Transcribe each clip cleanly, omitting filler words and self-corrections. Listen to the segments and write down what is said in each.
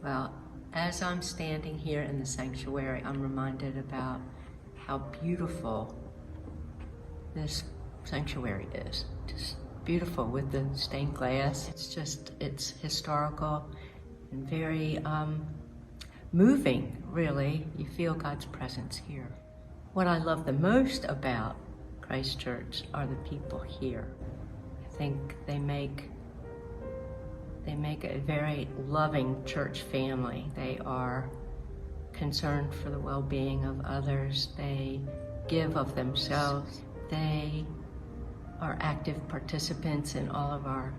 Well, as I'm standing here in the sanctuary, I'm reminded about how beautiful this sanctuary is. Just beautiful with the stained glass. It's historical and very moving, really. You feel God's presence here. What I love the most about Christ Church are the people here. I think they make a very loving church family. They are concerned for the well-being of others. They give of themselves. They are active participants in all of our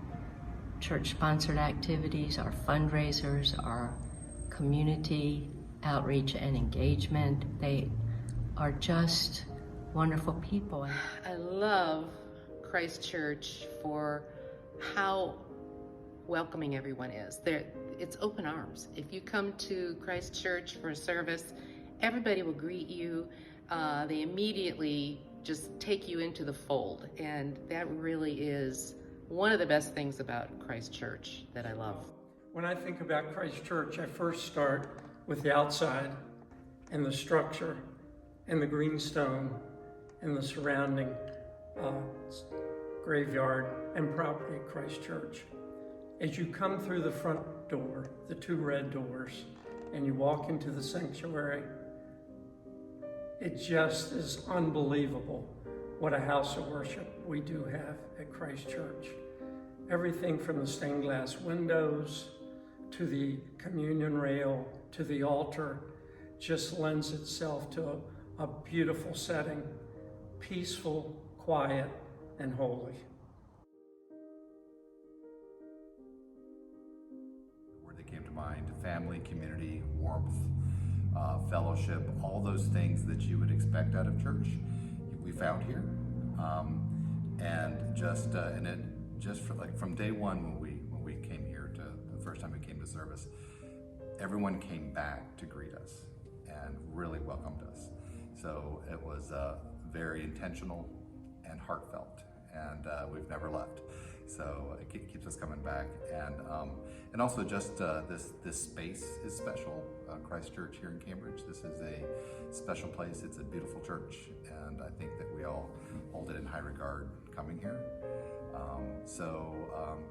church-sponsored activities, our fundraisers, our community outreach and engagement. They are just wonderful people. I love Christ Church for how welcoming everyone is. It's open arms. If you come to Christ Church for a service, everybody will greet you. They immediately just take you into the fold, and that really is one of the best things about Christ Church that I love. When I think about Christ Church, I first start with the outside and the structure and the green stone and the surrounding graveyard and property of Christ Church. As you come through the front door, the two red doors, and you walk into the sanctuary, it just is unbelievable what a house of worship we do have at Christ Church. Everything from the stained glass windows to the communion rail to the altar just lends itself to a beautiful setting, peaceful, quiet, and holy. Came to mind: family, community, warmth, fellowship, all those things that you would expect out of church, we found here. And from day one when we came here, to the first time we came to service, everyone came back to greet us and really welcomed us. So it was very intentional and heartfelt, and we've never left. So it keeps us coming back, and also just this space is special. Christ Church here in Cambridge. This is a special place. It's a beautiful church, and I think that we all hold it in high regard coming here.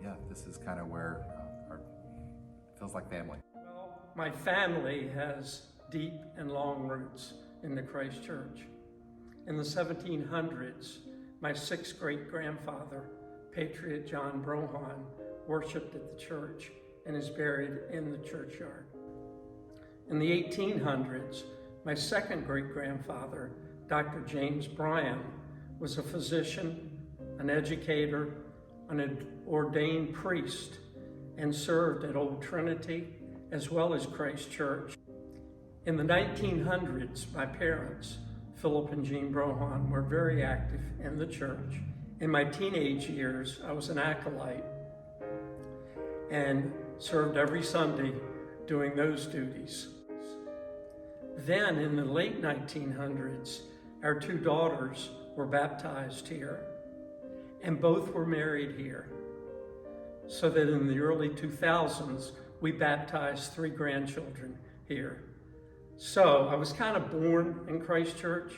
Yeah, this is kind of where it feels like family. Well, my family has deep and long roots in the Christ Church. In the 1700s, my sixth great-grandfather, Patriot John Brohan, worshiped at the church and is buried in the churchyard. In the 1800s, my second great-grandfather, Dr. James Bryan, was a physician, an educator, an ordained priest, and served at Old Trinity as well as Christ Church. In the 1900s, my parents, Philip and Jean Brohan, were very active in the church. In my teenage years, I was an acolyte and served every Sunday doing those duties. Then in the late 1900s, our two daughters were baptized here, and both were married here. So that in the early 2000s, we baptized 3 grandchildren here. So I was kind of born in Christ Church,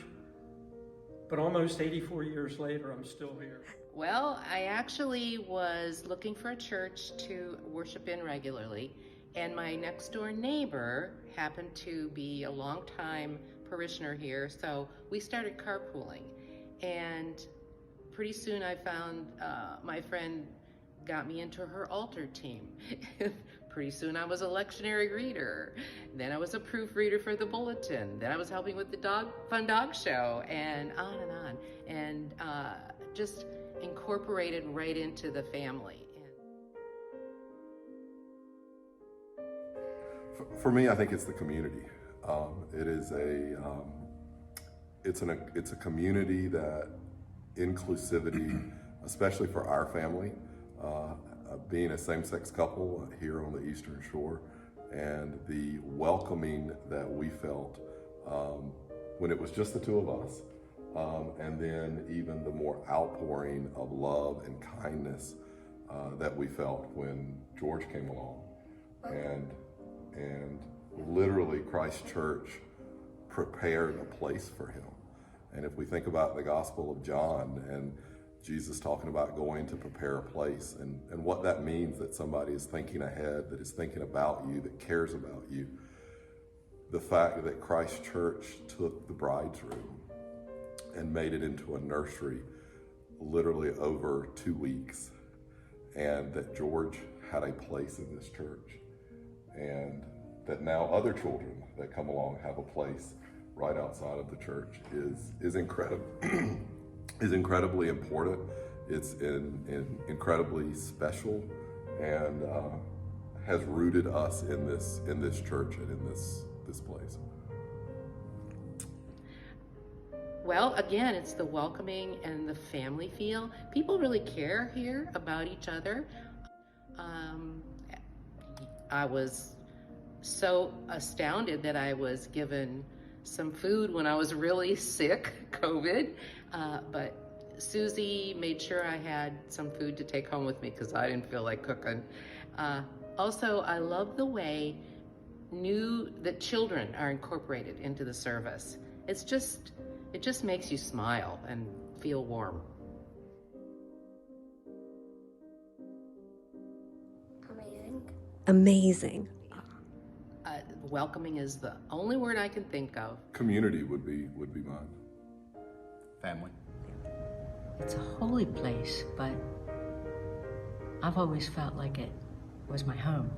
but almost 84 years later, I'm still here. Well, I actually was looking for a church to worship in regularly, and my next door neighbor happened to be a longtime parishioner here, so we started carpooling. And pretty soon I found my friend got me into her altar team. Pretty soon I was a lectionary reader. Then I was a proofreader for the bulletin. Then I was helping with the fun dog show, and on and on. And just incorporated right into the family. For me, I think it's the community. It's a community that inclusivity, especially for our family, being a same-sex couple here on the Eastern Shore, and the welcoming that we felt when it was just the two of us, and then even the more outpouring of love and kindness that we felt when George came along. And And literally, Christ Church prepared a place for him. And if we think about the Gospel of John and Jesus talking about going to prepare a place and what that means, that somebody is thinking ahead, that is thinking about you, that cares about you. The fact that Christ Church took the bride's room and made it into a nursery literally over 2 weeks, and that George had a place in this church, and that now other children that come along have a place right outside of the church is incredible. Is incredibly important. It's incredibly special, and has rooted us in this church and in this place. Well, again, it's the welcoming and the family feel. People really care here about each other. I was so astounded that I was given some food when I was really sick, COVID, but Susie made sure I had some food to take home with me because I didn't feel like cooking. Also, I love the way that children are incorporated into the service. It just makes you smile and feel warm. Amazing. Welcoming is the only word I can think of. Community would be mine. Family. It's a holy place, but I've always felt like it was my home.